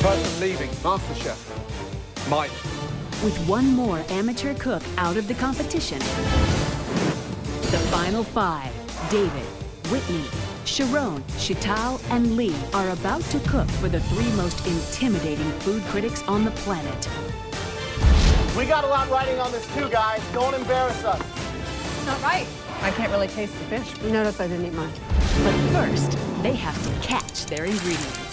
person leaving Masterchef, Mike. With one more amateur cook out of the competition, the final five, David, Whitney, Sharon, Chital, and Lee, are about to cook for the three most intimidating food critics on the planet. We got a lot riding on this too, guys. Don't embarrass us. It's not right. I can't really taste the fish. You notice I didn't eat mine. But first, they have to catch their ingredients.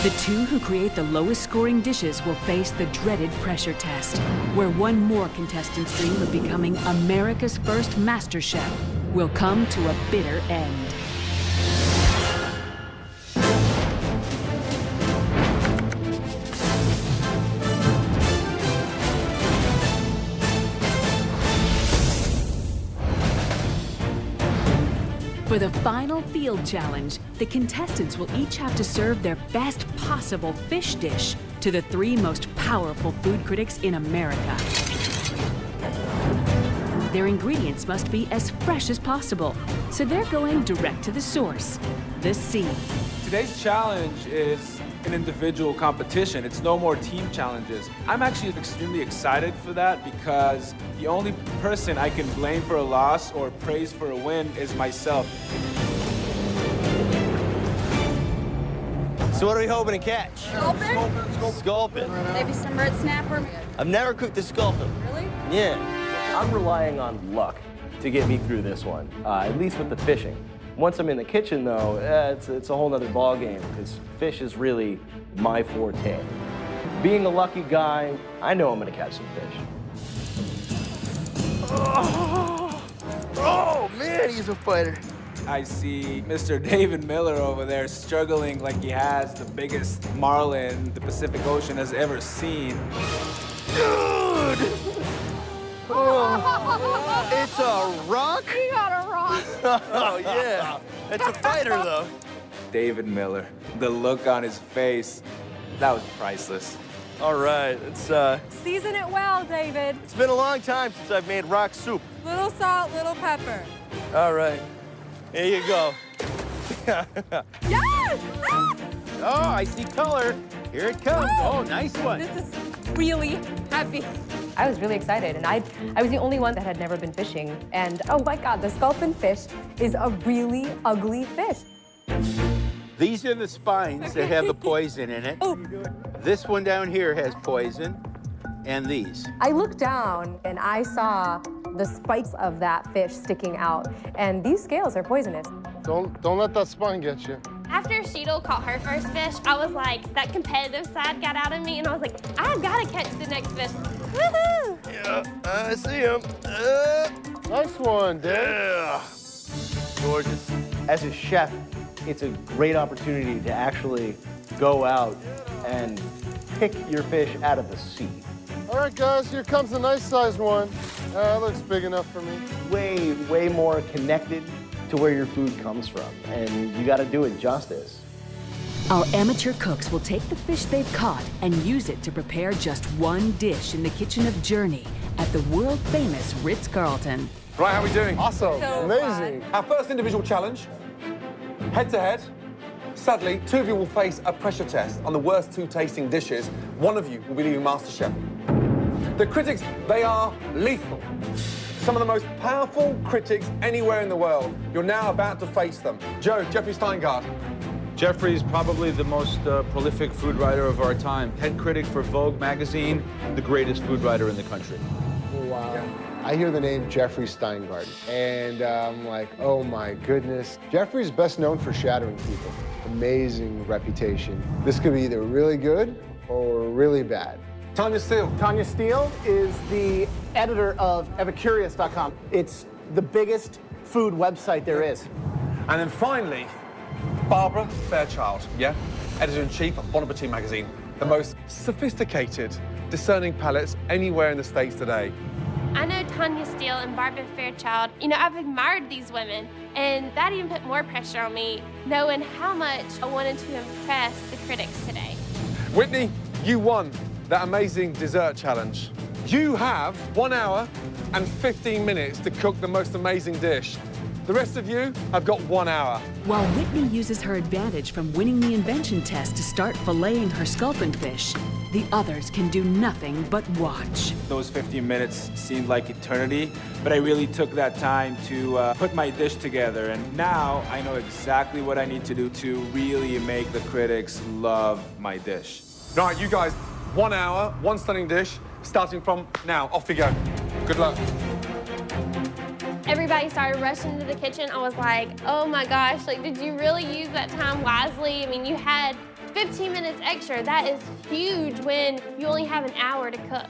The two who create the lowest scoring dishes will face the dreaded pressure test, where one more contestant's dream of becoming America's first Masterchef will come to a bitter end. For the final field challenge, the contestants will each have to serve their best possible fish dish to the three most powerful food critics in America. Their ingredients must be as fresh as possible, so they're going direct to the source, the sea. Today's challenge is an individual competition. It's no more team challenges. I'm actually extremely excited for that because the only person I can blame for a loss or praise for a win is myself. So what are we hoping to catch? Sculpin? Sculpin. Maybe some red snapper? I've never cooked a sculpin. Really? Yeah. I'm relying on luck to get me through this one, at least with the fishing. Once I'm in the kitchen, though, it's a whole nother ballgame, because fish is really my forte. Being a lucky guy, I know I'm gonna catch some fish. Oh man, he's a fighter. I see Mr. David Miller over there struggling like he has the biggest marlin the Pacific Ocean has ever seen. Dude! Oh, it's a rock? You got a rock. Oh, yeah. It's a fighter, though. David Miller, the look on his face, that was priceless. All right, it's Season it well, David. It's been a long time since I've made rock soup. Little salt, little pepper. All right, here you go. Yes! Oh, I see color. Here it comes. Oh, nice one. This is really happy. I was really excited, and I was the only one that had never been fishing. And oh my God, the sculpin fish is a really ugly fish. These are the spines that have the poison in it. Oh. This one down here has poison, and these. I looked down and I saw the spikes of that fish sticking out, and these scales are poisonous. Don't let that spine get you. After Sheetal caught her first fish, I was like, that competitive side got out of me, and I was like, I've got to catch the next fish. Woohoo! Yeah, I see him. Nice one, Dad. Yeah. Gorgeous. As a chef, it's a great opportunity to actually go out and pick your fish out of the sea. All right, guys, here comes the nice-sized one. That looks big enough for me. Way more connected to where your food comes from, and you got to do it justice. Our amateur cooks will take the fish they've caught and use it to prepare just one dish in the kitchen of Journey at the world-famous Ritz-Carlton. Right, how are we doing? Awesome. So Amazing. Our first individual challenge, head-to-head. Sadly, two of you will face a pressure test on the worst two tasting dishes. One of you will be leaving MasterChef. The critics, they are lethal. Some of the most powerful critics anywhere in the world. You're now about to face them. Joe, Jeffrey Steingart. Jeffrey's probably the most prolific food writer of our time. Head critic for Vogue magazine, the greatest food writer in the country. Wow. Yeah. I hear the name Jeffrey Steingart, and I'm like, oh my goodness. Jeffrey's best known for shattering people. Amazing reputation. This could be either really good or really bad. Tanya Steele. Tanya Steele is the editor of Epicurious.com. It's the biggest food website there is. And then finally, Barbara Fairchild, yeah? Editor-in-chief of Bon Appetit magazine. The most sophisticated, discerning palates anywhere in the States today. I know Tanya Steele and Barbara Fairchild. You know, I've admired these women, and that even put more pressure on me, knowing how much I wanted to impress the critics today. Whitney, you won that amazing dessert challenge. You have 1 hour and 15 minutes to cook the most amazing dish. The rest of you have got 1 hour. While Whitney uses her advantage from winning the invention test to start filleting her sculpin fish, the others can do nothing but watch. Those 15 minutes seemed like eternity, but I really took that time to put my dish together, and now I know exactly what I need to do to really make the critics love my dish. All right, you guys, 1 hour, 1 stunning dish, starting from now. Off you go. Good luck. Everybody started rushing into the kitchen. I was like, oh my gosh, like, did you really use that time wisely? I mean, you had 15 minutes extra. That is huge when you only have an hour to cook.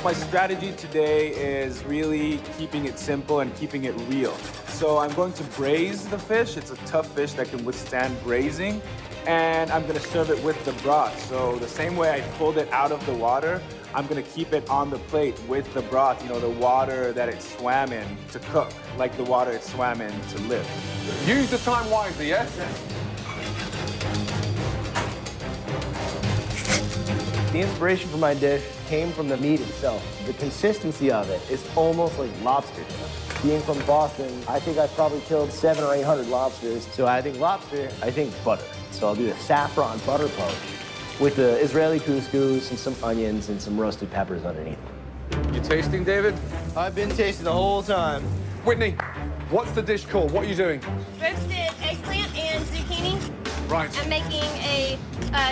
My strategy today is really keeping it simple and keeping it real. So I'm going to braise the fish. It's a tough fish that can withstand braising. And I'm gonna serve it with the broth. So the same way I pulled it out of the water, I'm gonna keep it on the plate with the broth, you know, the water that it swam in to cook, like the water it swam in to live. Use the time wisely, yes? The inspiration for my dish came from the meat itself. The consistency of it is almost like lobster. Being from Boston, I think I've probably killed 700 or 800 lobsters. So I think lobster, I think butter. So I'll do a saffron butter poach with the Israeli couscous and some onions and some roasted peppers underneath. You tasting, David? I've been tasting the whole time. Whitney, what's the dish called? What are you doing? Roasted eggplant and zucchini. Right. I'm making a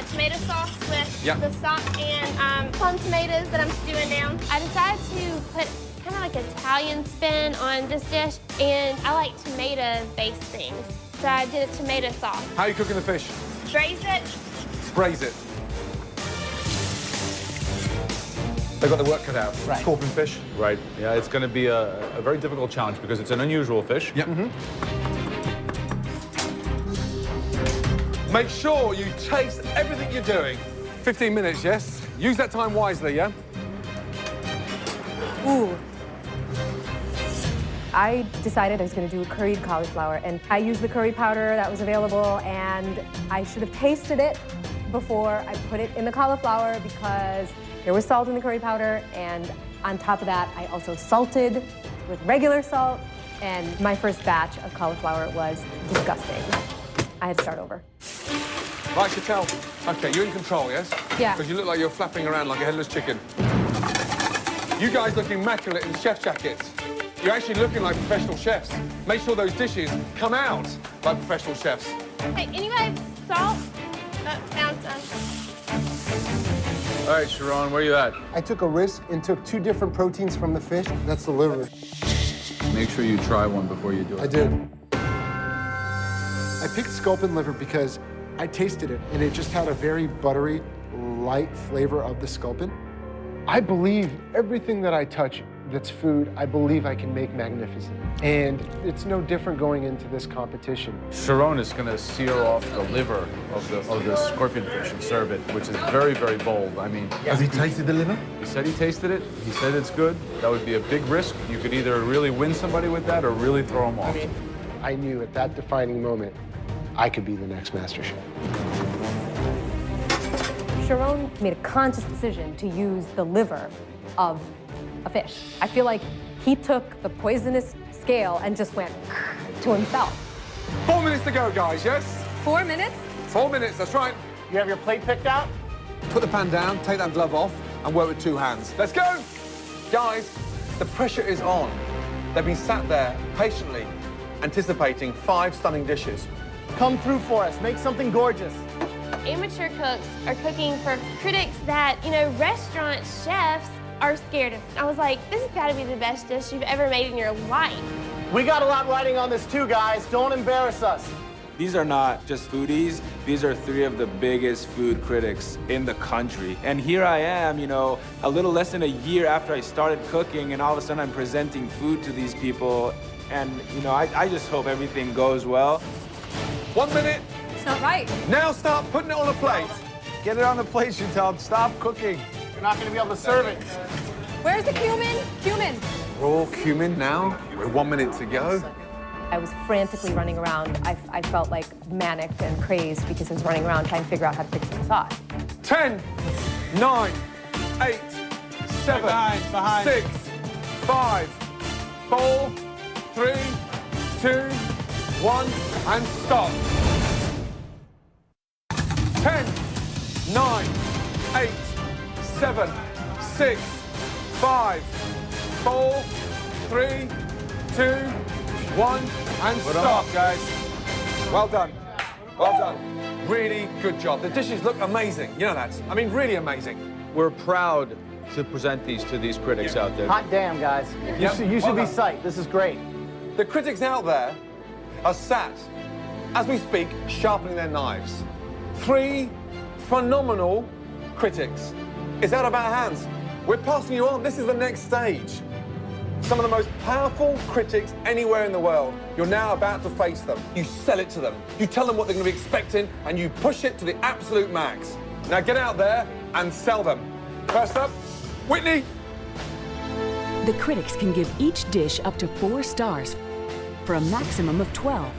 tomato sauce with Yep. the stock and plum tomatoes that I'm stewing down. I decided to put kind of like an Italian spin on this dish, and I like tomato-based things. So I did a tomato sauce. How are you cooking the fish? Braise it. Braise it. They've got the work cut out. Right. Scorpion fish. Right. Yeah, it's going to be a very difficult challenge because it's an unusual fish. Yep. Make sure you taste everything you're doing. 15 minutes, yes? Use that time wisely, yeah? Ooh. I decided I was going to do curried cauliflower, and I used the curry powder that was available, and I should have tasted it before I put it in the cauliflower because there was salt in the curry powder, and on top of that, I also salted with regular salt, and my first batch of cauliflower was disgusting. I had to start over. Right, Chantel. Okay, you're in control, yes? Yeah. Because you look like you're flapping around like a headless chicken. You guys look immaculate in chef jackets. You're actually looking like professional chefs. Make sure those dishes come out like professional chefs. Hey, anybody salt? Found some. All right, Sharon, where you at? I took a risk and took 2 different proteins from the fish. That's the liver. Make sure you try one before you do it. I did. I picked sculpin liver because I tasted it, and it just had a very buttery, light flavor of the sculpin. I believe everything that I touch that's food, I believe I can make magnificent. And it's no different going into this competition. Sharon is going to sear off the liver of the scorpion fish and serve it, which is very, very bold. I mean, Has he tasted the liver? he said he tasted it. He said it's good. That would be a big risk. You could either really win somebody with that or really throw them off. I knew at that defining moment, I could be the next Masterchef. Sharon made a conscious decision to use the liver of a fish. I feel like he took the poisonous scale and just went to himself. 4 minutes to go, guys, yes? 4 minutes? 4 minutes, that's right. You have your plate picked out? Put the pan down, take that glove off, and work with 2 hands. Let's go! Guys, the pressure is on. They've been sat there patiently, anticipating 5 stunning dishes. Come through for us. Make something gorgeous. Amateur cooks are cooking for critics that, you know, restaurant chefs are scared of. I was like, this has got to be the best dish you've ever made in your life. We got a lot riding on this too, guys. Don't embarrass us. These are not just foodies. These are 3 of the biggest food critics in the country. And here I am, you know, a little less than a year after I started cooking, and all of a sudden I'm presenting food to these people. And, you know, I just hope everything goes well. 1 minute. It's not right. Now start putting it on a plate. Get it on the plate, Chantel. Stop cooking. You're not going to be able to serve it. Where's the cumin? Cumin. Raw cumin now. With 1 minute to go. I was frantically running around. I felt like manicked and crazed because I was running around trying to figure out how to fix the sauce. 10, 9, 8, 7, Behind. 6, 5, 4, 3, 2, 1, and stop. 10, 9, 8, 7, 6, 5, 4, 3, 2, 1, and stop, guys. Well done. Well done. Really good job. The dishes look amazing. You know that. I mean, really amazing. We're proud to present these to these critics out there. Hot damn, guys. You should be psyched. This is great. The critics out there are sat, as we speak, sharpening their knives. 3 phenomenal critics. It's out of our hands. We're passing you on. This is the next stage. Some of the most powerful critics anywhere in the world. You're now about to face them. You sell it to them. You tell them what they're going to be expecting, and you push it to the absolute max. Now get out there and sell them. First up, Whitney. The critics can give each dish up to 4 stars for a maximum of 12.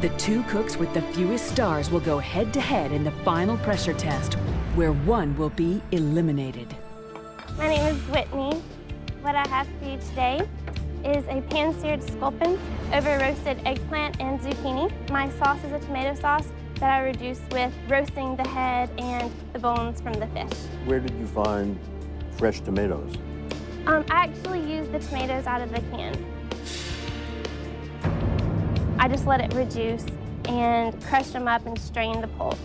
The 2 cooks with the fewest stars will go head-to-head in the final pressure test, where one will be eliminated. My name is Whitney. What I have for you today is a pan-seared sculpin over roasted eggplant and zucchini. My sauce is a tomato sauce that I reduced with roasting the head and the bones from the fish. Where did you find fresh tomatoes? I actually used the tomatoes out of the can. I just let it reduce and crushed them up and strained the pulp.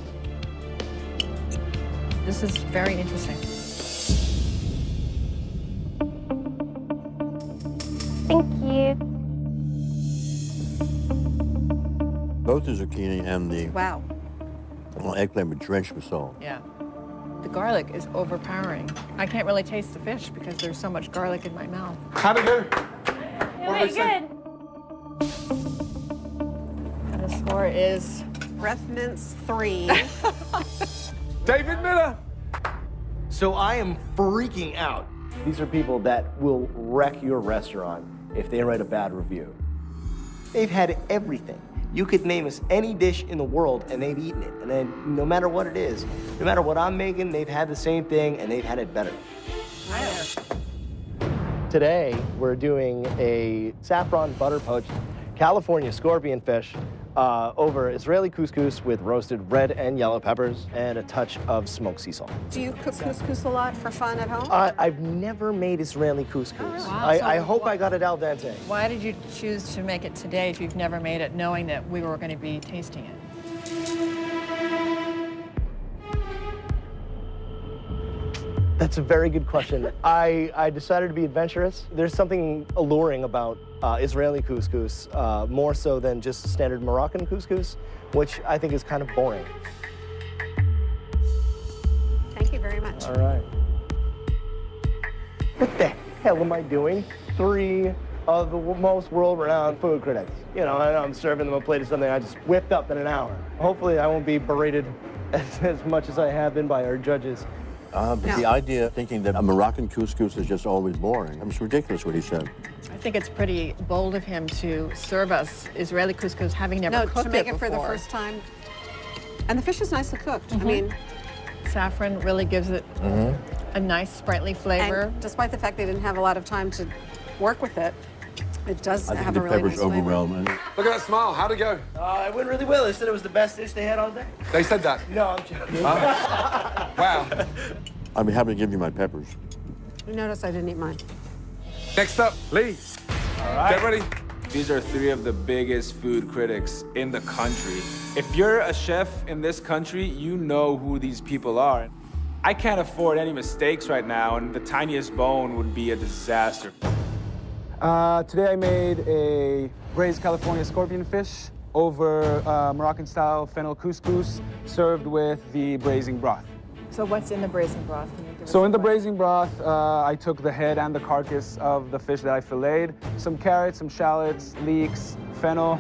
This is very interesting. Thank you. Both the zucchini and the Wow. eggplant were drenched with salt. Yeah. The garlic is overpowering. I can't really taste the fish because there's so much garlic in my mouth. How'd it go? Very good. And the score is Breath mince 3. David Miller. So I am freaking out. These are people that will wreck your restaurant if they write a bad review. They've had everything. You could name us any dish in the world and they've eaten it. And then no matter what it is, no matter what I'm making, they've had the same thing and they've had it better. Today, we're doing a saffron butter poached California scorpion fish over Israeli couscous with roasted red and yellow peppers and a touch of smoked sea salt. Do you cook couscous a lot for fun at home? I've never made Israeli couscous. Oh, wow. I hope I got it al dente. Why did you choose to make it today if you've never made it, knowing that we were going to be tasting it? That's a very good question. I decided to be adventurous. There's something alluring about Israeli couscous, more so than just standard Moroccan couscous, which I think is kind of boring. Thank you very much. All right. What the hell am I doing? 3 of the most world-renowned food critics. You know, and I'm serving them a plate of something I just whipped up in an hour. Hopefully I won't be berated as much as I have been by our judges. But the idea of thinking that a Moroccan couscous is just always boring, it's ridiculous what he said. I think it's pretty bold of him to serve us Israeli couscous, having never cooked to make it before. for the first time. And the fish is nicely cooked. I mean, saffron really gives it a nice, sprightly flavor. and despite the fact they didn't have a lot of time to work with it, it does I think have the a really peppers nice flavor. overwhelming. Look at that smile. How'd it go? It went really well. They said it was the best dish they had all day. They said that. No, I'm joking. Wow. I'd be happy to give you my peppers. You notice I didn't eat mine. Next up, Lee. All right. Get ready. These are 3 of the biggest food critics in the country. If you're a chef in this country, you know who these people are. I can't afford any mistakes right now, and the tiniest bone would be a disaster. Today I made a braised California scorpion fish over Moroccan-style fennel couscous served with the braising broth. So what's in the braising broth? Can you give us So in the a flavor? braising broth, I took the head and the carcass of the fish that I filleted, some carrots, some shallots, leeks, fennel.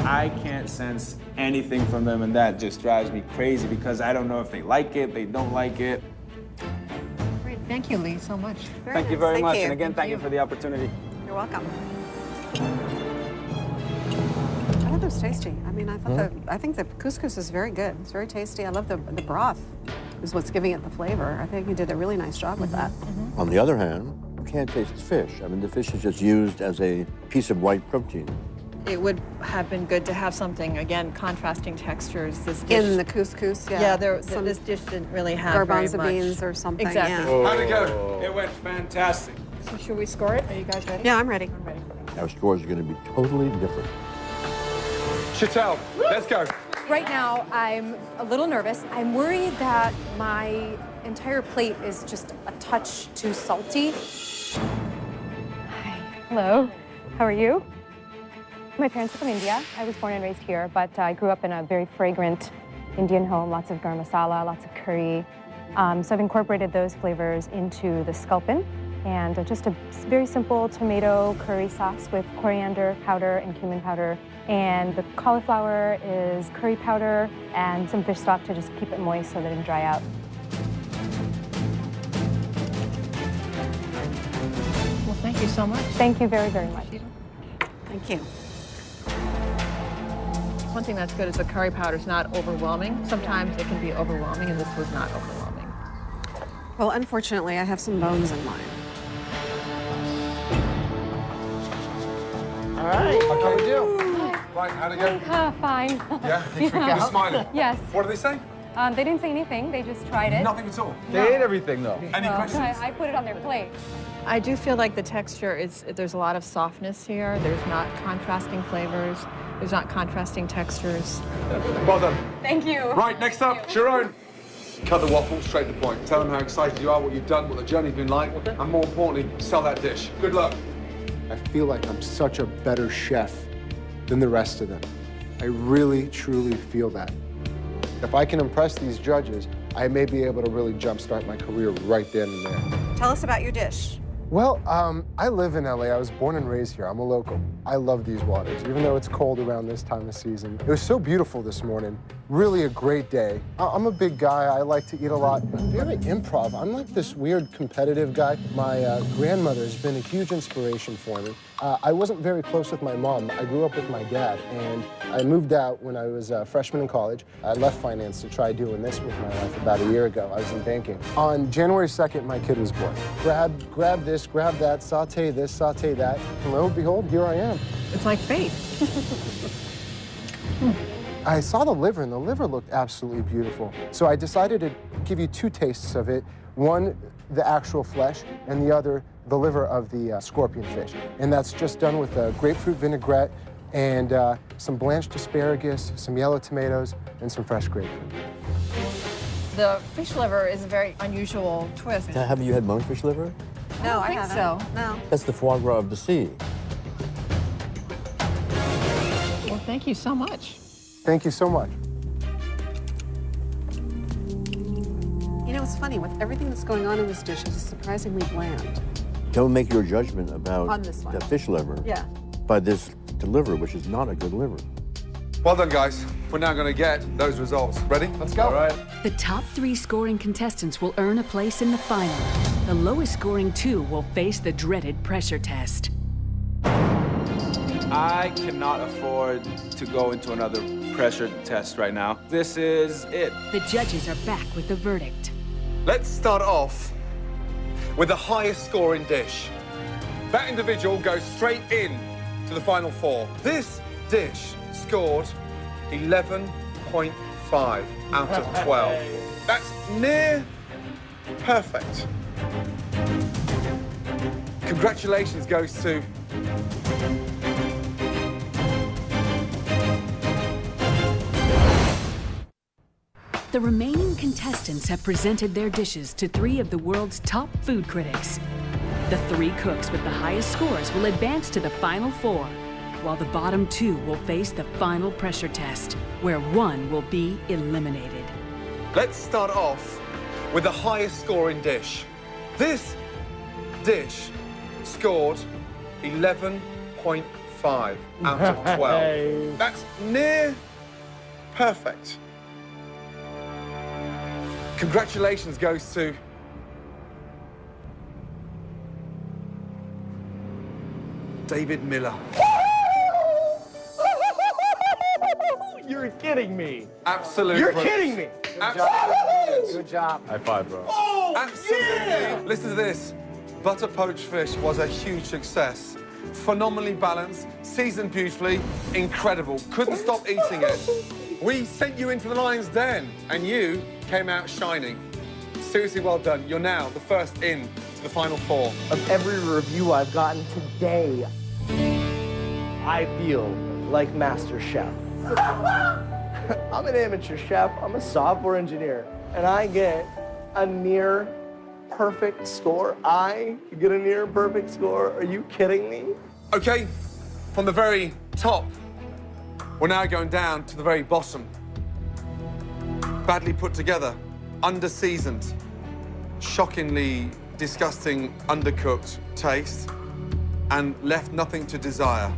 I can't sense anything from them, and that just drives me crazy because I don't know if they like it, they don't like it. Great. Thank you, Lee, so much. Thank you very much. And again, thank you for the opportunity. You're welcome. I thought that was tasty. I mean, I think the couscous is very good. It's very tasty. I love the broth. is what's giving it the flavor. I think you did a really nice job with that. On the other hand, you can't taste the fish. I mean, the fish is just used as a piece of white protein. It would have been good to have something, again, contrasting textures. This dish, In the couscous, yeah. yeah, this dish didn't really have garbanzo very much. beans or something. Exactly. Yeah. How'd it go? It went fantastic. So should we score it? Are you guys ready? Yeah, I'm ready. I'm ready. Our scores are going to be totally different. Chantel, let's go. Right now, I'm a little nervous. I'm worried that my entire plate is just a touch too salty. Hi. Hello. How are you? My parents are from India. I was born and raised here, but I grew up in a very fragrant Indian home, lots of garam masala, lots of curry. So I've incorporated those flavors into the sculpin, and just a very simple tomato curry sauce with coriander powder and cumin powder. And the cauliflower is curry powder and some fish stock to just keep it moist so that it doesn't dry out. Well, thank you so much. Thank you very, very much. Thank you. One thing that's good is the curry powder is not overwhelming. Sometimes it can be overwhelming, and this was not overwhelming. Well, unfortunately, I have some bones in mine. All right. How we do? Right, how'd it go? Fine. Yeah? You're smiling? Yes. What did they say? They didn't say anything. They just tried it. Nothing at all. They ate everything, though. Any questions? I put it on their plate. I do feel like the texture is, there's a lot of softness here. There's not contrasting flavors. There's not contrasting textures. Well done. Thank you. Right, next up, Sharon. Cut the waffle, straight to the point. Tell them how excited you are, what you've done, what the journey's been like, and more importantly, sell that dish. Good luck. I feel like I'm such a better chef than the rest of them. I really, truly feel that. If I can impress these judges, I may be able to really jumpstart my career right then and there. Tell us about your dish. Well, I live in LA. I was born and raised here. I'm a local. I love these waters, even though it's cold around this time of season. It was so beautiful this morning. Really a great day. I'm a big guy. I like to eat a lot. I'm very improv. I'm like this weird competitive guy. My grandmother has been a huge inspiration for me. I wasn't very close with my mom. I grew up with my dad, and I moved out when I was a freshman in college. I left finance to try doing this with my life about a year ago. I was in banking. On January 2nd, my kid was born. Grab this, grab that, saute this, saute that. And lo and behold, here I am. It's like fate. I saw the liver, and the liver looked absolutely beautiful. So I decided to give you two tastes of it. One, the actual flesh, and the other, the liver of the scorpion fish. And that's just done with a grapefruit vinaigrette and some blanched asparagus, some yellow tomatoes, and some fresh grapefruit. The fish liver is a very unusual twist. Have you had monkfish liver? No, I think haven't. so. No. That's the foie gras of the sea. Well, thank you so much. Thank you so much. You know, it's funny, with everything that's going on in this dish, it's surprisingly bland. Don't make your judgment about On this one. the fish liver Yeah. by this liver, which is not a good liver. Well done, guys. We're now going to get those results. Ready? Let's go. All right. The top 3 scoring contestants will earn a place in the final. The lowest scoring 2 will face the dreaded pressure test. I cannot afford to go into another pressure test right now. This is it. The judges are back with the verdict. Let's start off with the highest scoring dish. That individual goes straight in to the final 4. This dish scored 11.5 out of 12. That's near perfect. Congratulations goes to The remaining contestants have presented their dishes to 3 of the world's top food critics. The 3 cooks with the highest scores will advance to the final 4, while the bottom 2 will face the final pressure test, where 1 will be eliminated. Let's start off with the highest scoring dish. This dish scored 11.5 out of 12. That's near perfect. Congratulations goes to David Miller. You're kidding me. Absolute You're brilliance. kidding me. Absolute brilliance. Good job. High five, bro. Oh, absolutely. Listen to this. Butter poached fish was a huge success. Phenomenally balanced, seasoned beautifully, incredible. Couldn't stop eating it. We sent you into the lion's den, and you came out shining. Seriously, well done. You're now the first in to the final 4. Of every review I've gotten today, I feel like Masterchef. I'm an amateur chef, I'm a software engineer, and I get a near perfect score. I get a near perfect score? Are you kidding me? Okay, from the very top, we're now going down to the very bottom. Badly put together, under-seasoned, shockingly disgusting, undercooked taste, and left nothing to desire.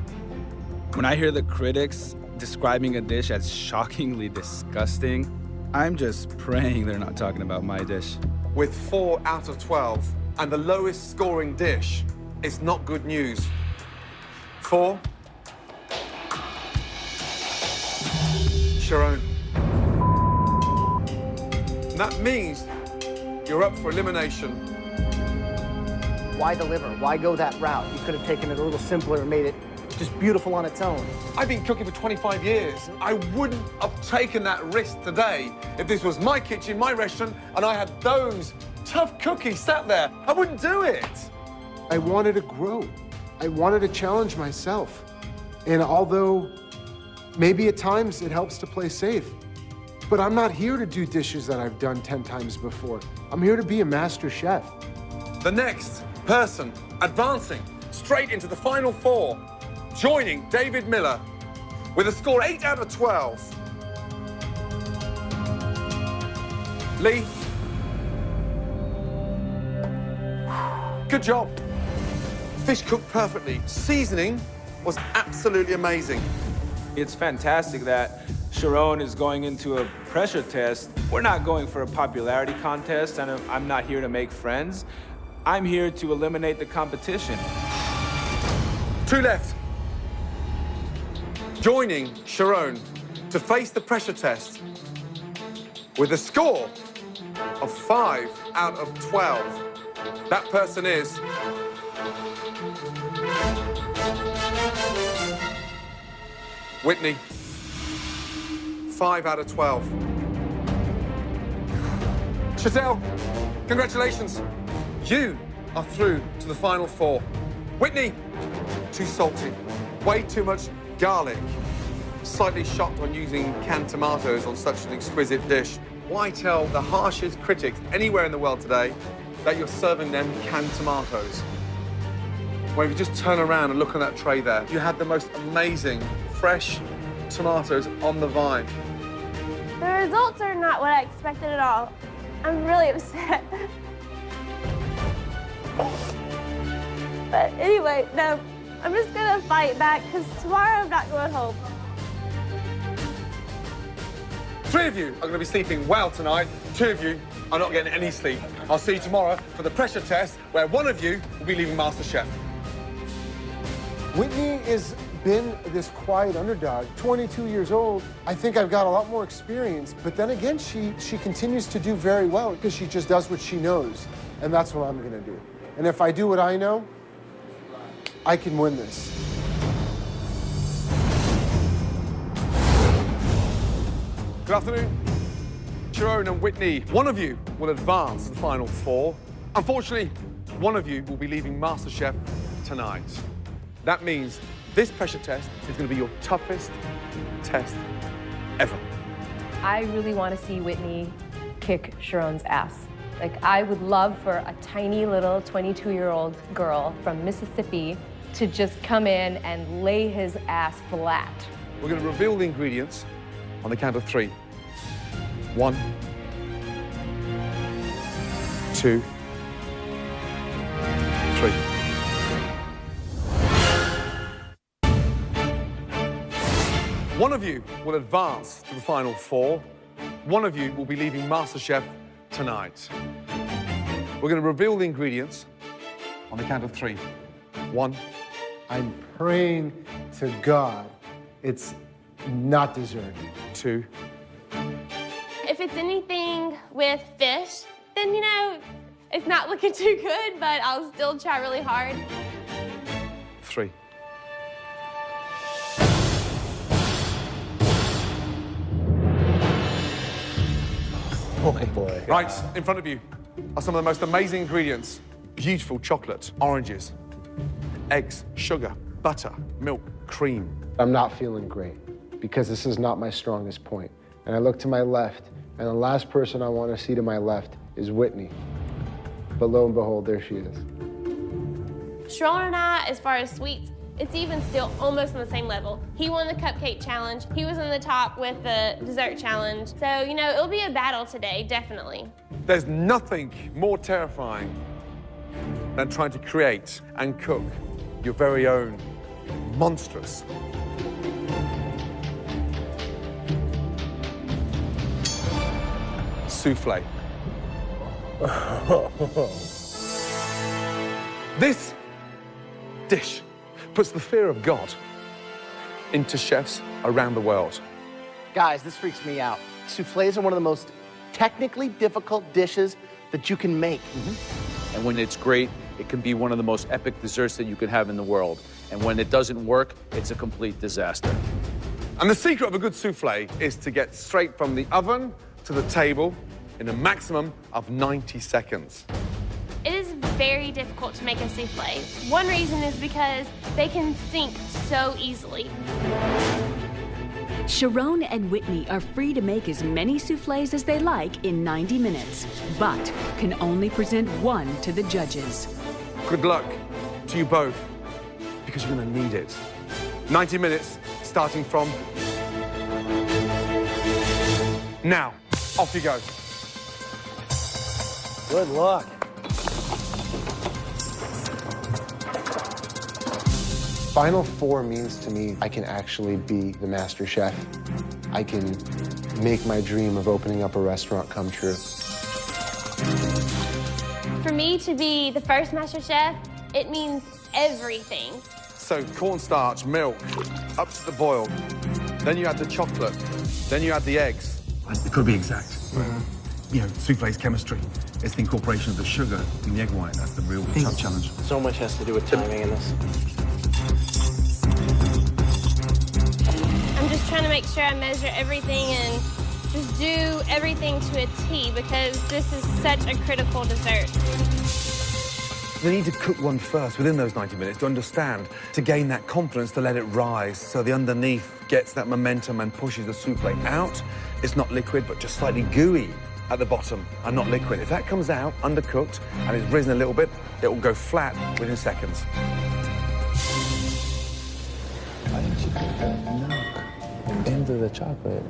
When I hear the critics describing a dish as shockingly disgusting, I'm just praying they're not talking about my dish. With 4 out of 12, and the lowest scoring dish, it's not good news. 4. Sharon. That means you're up for elimination. Why deliver? Why go that route? You could have taken it a little simpler and made it just beautiful on its own. I've been cooking for 25 years. I wouldn't have taken that risk today if this was my kitchen, my restaurant, and I had those tough cookies sat there. I wouldn't do it. I wanted to grow. I wanted to challenge myself. And although maybe at times it helps to play safe, but I'm not here to do dishes that I've done 10 times before. I'm here to be a master chef. The next person advancing straight into the final 4, joining David Miller with a score 8 out of 12. Lee. Good job. Fish cooked perfectly. Seasoning was absolutely amazing. It's fantastic that Sharon is going into a pressure test. We're not going for a popularity contest, and I'm not here to make friends. I'm here to eliminate the competition. 2 left. Joining Sharon to face the pressure test with a score of 5 out of 12. That person is Whitney. 5 out of 12. Chantel, congratulations. You are through to the final 4. Whitney, too salty, way too much garlic. Slightly shocked on using canned tomatoes on such an exquisite dish. Why tell the harshest critics anywhere in the world today that you're serving them canned tomatoes? Well, if you just turn around and look on that tray there, you had the most amazing, fresh tomatoes on the vine. The results are not what I expected at all. I'm really upset. But anyway, no, I'm just gonna fight back because tomorrow I'm not going home. 3 of you are going to be sleeping well tonight. 2 of you are not getting any sleep. I'll see you tomorrow for the pressure test, where 1 of you will be leaving MasterChef. Whitney has been this quiet underdog, 22 years old. I think I've got a lot more experience, but then again, she continues to do very well because she just does what she knows, and that's what I'm going to do. And if I do what I know, I can win this. Good afternoon. Sharon and Whitney, 1 of you will advance to the final 4. Unfortunately, 1 of you will be leaving MasterChef tonight. That means this pressure test is going to be your toughest test ever. I really want to see Whitney kick Sharon's ass. Like, I would love for a tiny little 22-year-old girl from Mississippi to just come in and lay his ass flat. We're going to reveal the ingredients on the count of 3. 1, 2, 3. One of you will advance to the final 4. 1 of you will be leaving MasterChef tonight. We're going to reveal the ingredients on the count of 3. 1. I'm praying to God it's not dessert. 2. If it's anything with fish, then, you know, it's not looking too good, but I'll still try really hard. 3. Oh boy. Right, in front of you are some of the most amazing ingredients. Beautiful chocolate, oranges, eggs, sugar, butter, milk, cream. I'm not feeling great because this is not my strongest point. And I look to my left, and the last person I want to see to my left is Whitney. But lo and behold, there she is. Sharon and I, as far as sweets, it's even still almost on the same level. He won the cupcake challenge. He was on the top with the dessert challenge. So, you know, it'll be a battle today, definitely. There's nothing more terrifying than trying to create and cook your very own monstrous souffle. This dish puts the fear of God into chefs around the world. Guys, this freaks me out. Soufflés are one of the most technically difficult dishes that you can make. And when it's great, it can be one of the most epic desserts that you could have in the world. And when it doesn't work, it's a complete disaster. And the secret of a good souffle is to get straight from the oven to the table in a maximum of 90 seconds. It is very difficult to make a souffle. One reason is because they can sink so easily. Sharon and Whitney are free to make as many soufflés as they like in 90 minutes, but can only present one to the judges. Good luck to you both, because you're going to need it. 90 minutes, starting from now. Off you go. Good luck. Final 4 means to me I can actually be the master chef. I can make my dream of opening up a restaurant come true. For me to be the first master chef, it means everything. So cornstarch, milk, up to the boil. Then you add the chocolate. Then you add the eggs. It could be exact. You know, souffle's chemistry. It's the incorporation of the sugar in the egg white. That's the real tough challenge. So much has to do with timing in this. I'm just trying to make sure I measure everything and just do everything to a T because this is such a critical dessert. They need to cook one first within those 90 minutes to understand, to gain that confidence to let it rise so the underneath gets that momentum and pushes the souffle out. It's not liquid, but just slightly gooey at the bottom and not liquid. If that comes out undercooked and it's risen a little bit, it will go flat within seconds. Why didn't you put the milk into the chocolate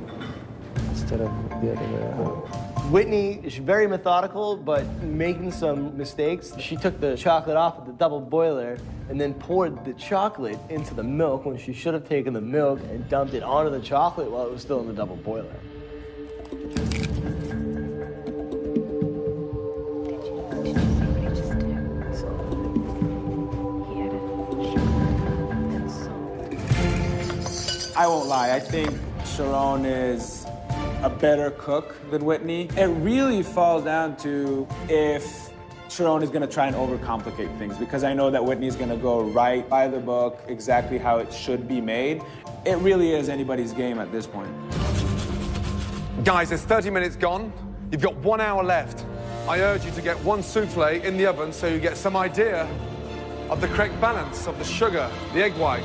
instead of the other way around? Whitney is very methodical, but making some mistakes. She took the chocolate off of the double boiler and then poured the chocolate into the milk when she should have taken the milk and dumped it onto the chocolate while it was still in the double boiler. I won't lie, I think Sharon is a better cook than Whitney. It really falls down to if Sharon is gonna try and overcomplicate things, because I know that Whitney's gonna go right by the book, exactly how it should be made. It really is anybody's game at this point. Guys, there's 30 minutes gone. You've got 1 hour left. I urge you to get one souffle in the oven so you get some idea of the correct balance of the sugar, the egg white.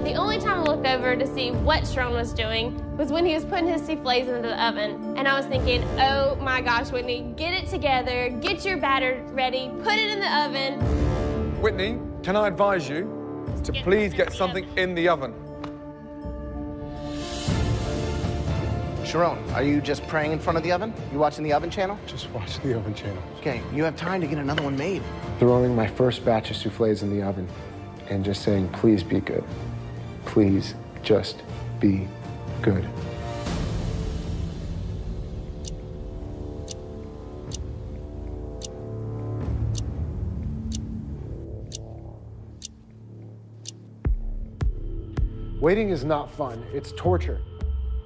The only time I looked over to see what Sharon was doing was when he was putting his souffles into the oven. And I was thinking, oh my gosh, Whitney, get it together, get your batter ready, put it in the oven. Whitney, can I advise you to please get something in the oven? Sharon, are you just praying in front of the oven? You watching the oven channel? Just watch the oven channel. Okay, you have time to get another one made. Throwing my first batch of souffles in the oven and just saying, please be good. Please just be good. Waiting is not fun, it's torture.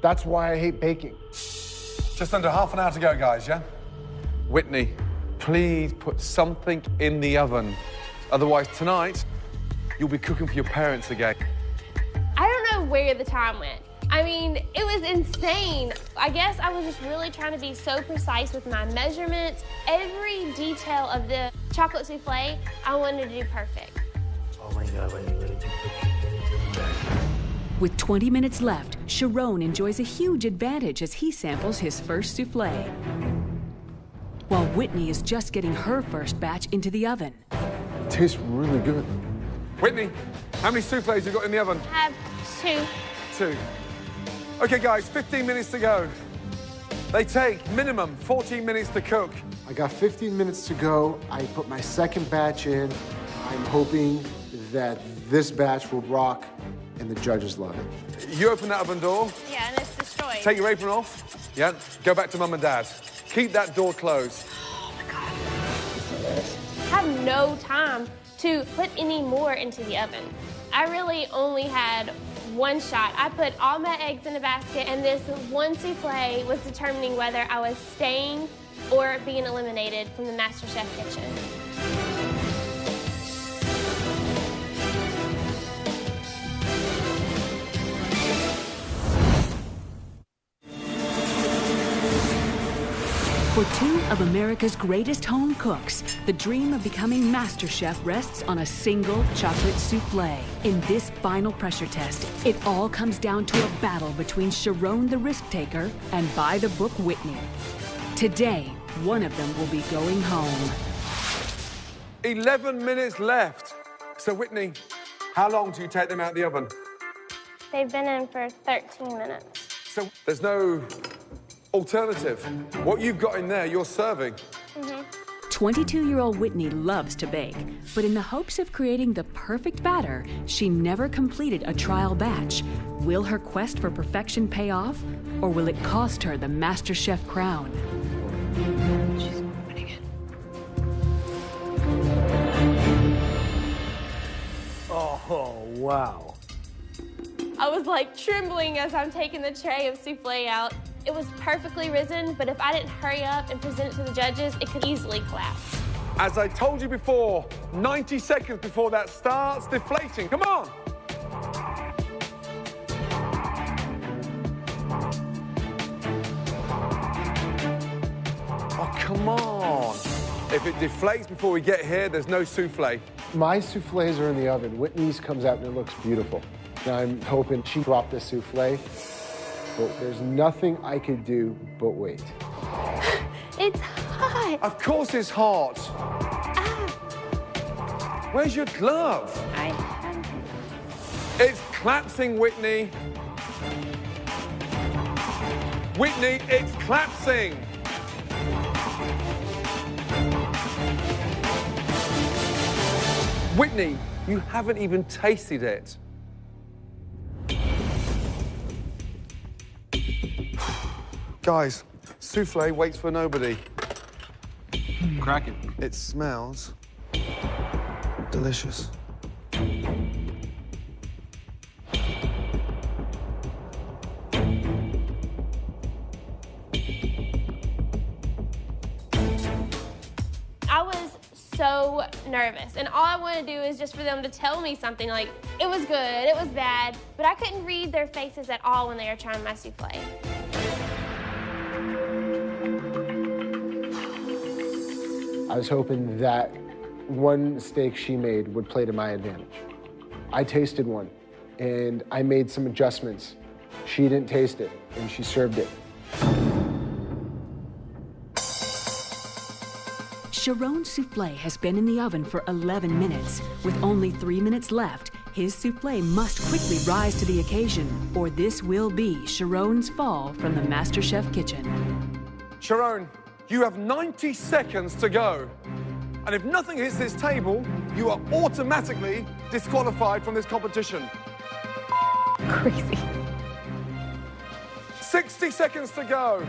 That's why I hate baking. Just under half an hour to go, guys, yeah? Whitney, please put something in the oven. Otherwise, tonight, you'll be cooking for your parents again. I don't know where the time went. I mean, it was insane. I guess I was just really trying to be so precise with my measurements. Every detail of the chocolate souffle, I wanted to do perfect. Oh my God, when you ready to cook, With 20 minutes left, Sharon enjoys a huge advantage as he samples his first souffle, while Whitney is just getting her first batch into the oven. It tastes really good. Whitney, how many souffles you got in the oven? I have 2. 2. Okay, guys, 15 minutes to go. They take minimum 14 minutes to cook. I got 15 minutes to go. I put my second batch in. I'm hoping that this batch will rock and the judges love it. You open that oven door. Yeah, and it's destroyed. Take your apron off. Yeah, go back to Mum and Dad. Keep that door closed. Oh my God. I have no time to put any more into the oven. I really only had one shot. I put all my eggs in a basket, and this one souffle was determining whether I was staying or being eliminated from the Masterchef kitchen. For two of America's greatest home cooks, the dream of becoming MasterChef rests on a single chocolate souffle. In this final pressure test, it all comes down to a battle between Sharon the risk-taker and by-the-book Whitney. Today, one of them will be going home. 11 minutes left. So, Whitney, how long do you take them out of the oven? They've been in for 13 minutes. So there's no alternative. What you've got in there, you're serving. 22-year-old Whitney loves to bake, but in the hopes of creating the perfect batter, she never completed a trial batch. Will her quest for perfection pay off, or will it cost her the MasterChef crown? She's opening it. Oh, wow. I was like trembling as I'm taking the tray of souffle out. It was perfectly risen, but if I didn't hurry up and present it to the judges, it could easily collapse. As I told you before, 90 seconds before that starts deflating. Come on. Oh, come on. If it deflates before we get here, there's no souffle. My souffles are in the oven. Whitney's comes out and it looks beautiful. Now I'm hoping she dropped the souffle, but there's nothing I could do but wait. It's hot. Of course it's hot. Where's your glove? I have it. It's collapsing, Whitney. Whitney, it's collapsing. Whitney, you haven't even tasted it. Guys, souffle waits for nobody. Crack it. It smells delicious. I was so nervous, and all I wanted to do is just for them to tell me something like, it was good, it was bad, but I couldn't read their faces at all when they were trying my souffle. I was hoping that one mistake she made would play to my advantage. I tasted one, and I made some adjustments. She didn't taste it, and she served it. Sharon's souffle has been in the oven for 11 minutes. With only 3 minutes left, his souffle must quickly rise to the occasion, or this will be Sharon's fall from the MasterChef kitchen. Sharon, you have 90 seconds to go. And if nothing hits this table, you are automatically disqualified from this competition. Crazy. 60 seconds to go.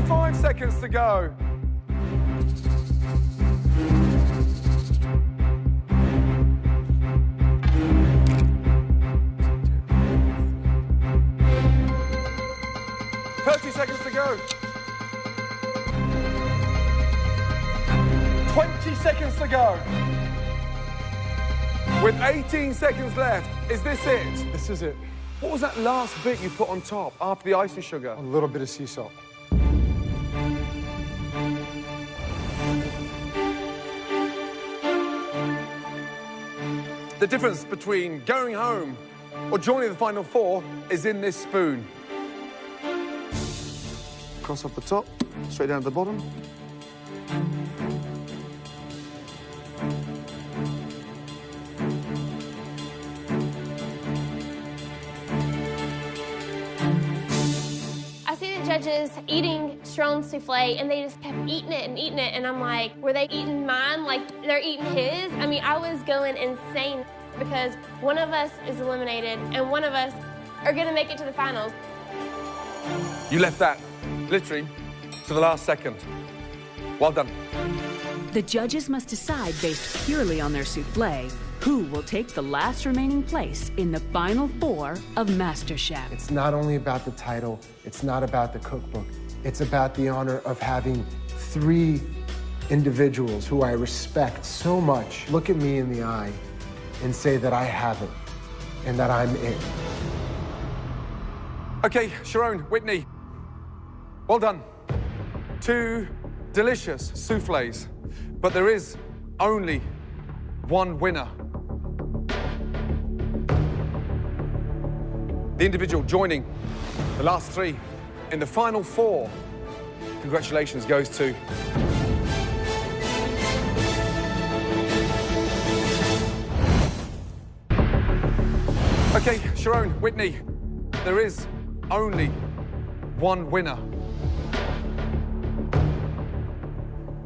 25 seconds to go. Seconds to go. 20 seconds to go. With 18 seconds left, is this it? This is it. What was that last bit you put on top after the ice and sugar? A little bit of sea salt. The difference between going home or joining the final four is in this spoon. Cross off the top, straight down to the bottom. I see the judges eating Sharon's souffle, and they just kept eating it, and I'm like, were they eating mine like they're eating his? I mean, I was going insane because one of us is eliminated, and one of us are gonna make it to the finals. You left that, literally, to the last second. Well done. The judges must decide based purely on their souffle who will take the last remaining place in the final four of MasterChef. It's not only about the title, it's not about the cookbook, it's about the honor of having 3 individuals who I respect so much look at me in the eye and say that I have it and that I'm it. Okay, Sharon, Whitney, well done. 2 delicious souffles, but there is only one winner. The individual joining the last 3 in the final 4, congratulations, goes to okay, Sharon, Whitney, there is only one winner.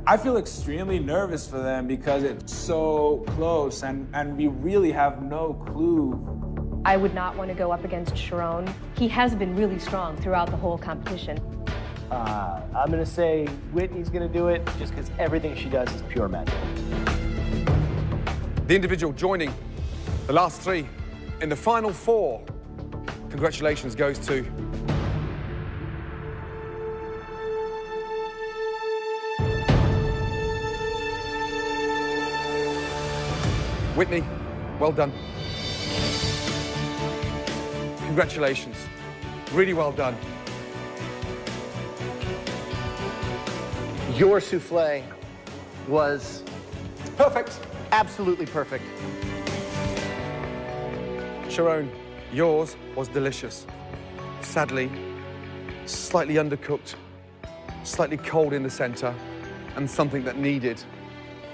I feel extremely nervous for them because it's so close and we really have no clue. I would not want to go up against Sharon. He has been really strong throughout the whole competition. I'm gonna say Whitney's gonna do it just because everything she does is pure magic. The individual joining the last 3 in the final 4, congratulations, goes to Whitney, well done. Congratulations, really well done. Your souffle was perfect. Absolutely perfect. Sharon, yours was delicious. Sadly, slightly undercooked, slightly cold in the center, and something that needed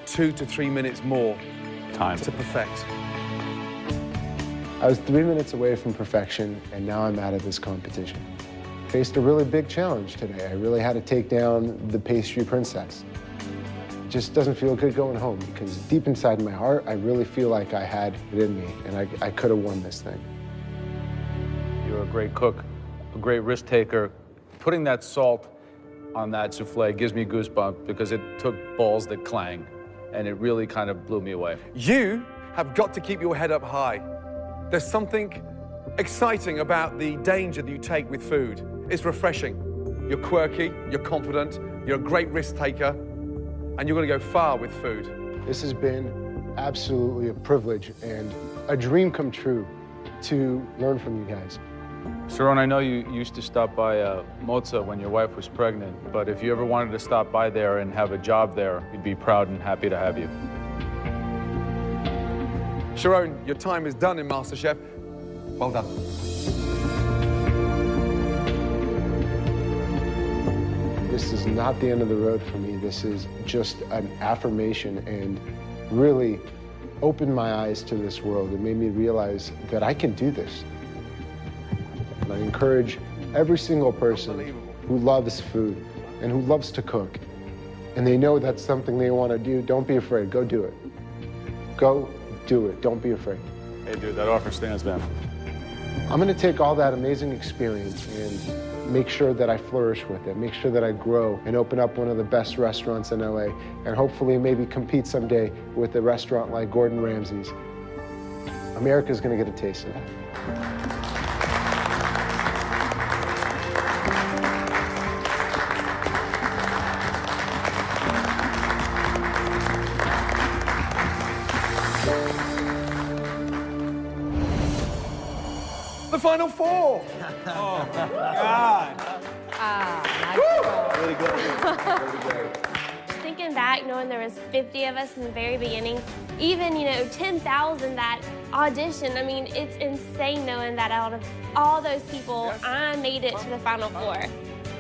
2 to 3 minutes more time to perfect. I was 3 minutes away from perfection, and now I'm out of this competition. Faced a really big challenge today. I really had to take down the pastry princess. It just doesn't feel good going home because deep inside my heart, I really feel like I had it in me, and I could have won this thing. You're a great cook, a great risk taker. Putting that salt on that souffle gives me goosebumps because it took balls that clang, and it really kind of blew me away. You have got to keep your head up high. There's something exciting about the danger that you take with food. It's refreshing. You're quirky, you're confident, you're a great risk taker, and you're going to go far with food. This has been absolutely a privilege and a dream come true to learn from you guys. Sharon, I know you used to stop by Moza when your wife was pregnant, but if you ever wanted to stop by there and have a job there, we'd be proud and happy to have you. Sharon, your time is done in MasterChef. Well done. This is not the end of the road for me. This is just an affirmation and really opened my eyes to this world. It made me realize that I can do this. And I encourage every single person who loves food and who loves to cook, and they know that's something they want to do, don't be afraid. Go do it. Go do it. Don't be afraid. Hey, dude, that offer stands, man. I'm going to take all that amazing experience and make sure that I flourish with it, make sure that I grow and open up one of the best restaurants in LA, and hopefully maybe compete someday with a restaurant like Gordon Ramsay's. America's gonna get a taste of that. The final four. Oh, God. Really good. Really good. Thinking back, knowing there was 50 of us in the very beginning, even, 10,000 that auditioned, I mean, it's insane knowing that out of all those people, I made it to the final four.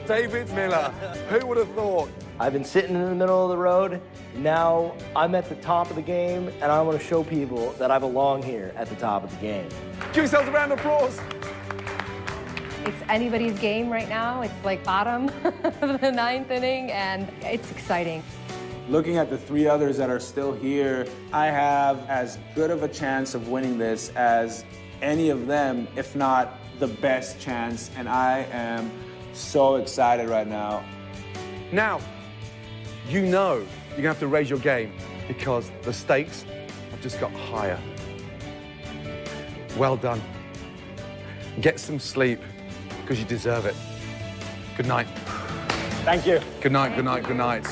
David Miller, who would have thought? I've been sitting in the middle of the road. Now I'm at the top of the game, and I want to show people that I belong here at the top of the game. Give yourselves a round of applause. It's anybody's game right now. It's like bottom of the ninth inning, and it's exciting. Looking at the three others that are still here, I have as good of a chance of winning this as any of them, if not the best chance, and I am so excited right now. Now, you know you're gonna have to raise your game because the stakes have just got higher. Well done. Get some sleep because you deserve it. Good night. Thank you. Good night, good night, good night.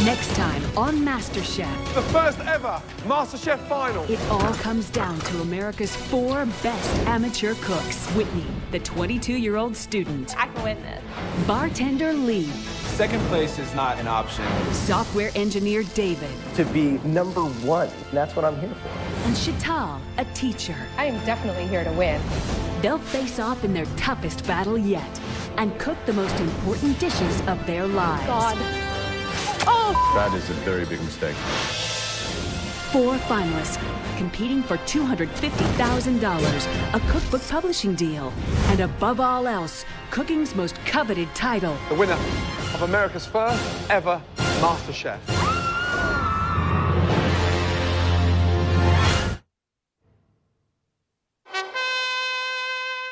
Next time on Masterchef. The first ever Masterchef final. It all comes down to America's 4 best amateur cooks. Whitney, the 22-year-old student. I can win this. Bartender Lee. Second place is not an option. Software engineer David. To be #1, that's what I'm here for. And Chital, a teacher. I am definitely here to win. They'll face off in their toughest battle yet and cook the most important dishes of their lives. God. That is a very big mistake. 4 finalists competing for $250,000, a cookbook publishing deal, and above all else, cooking's most coveted title. The winner of America's first ever Masterchef.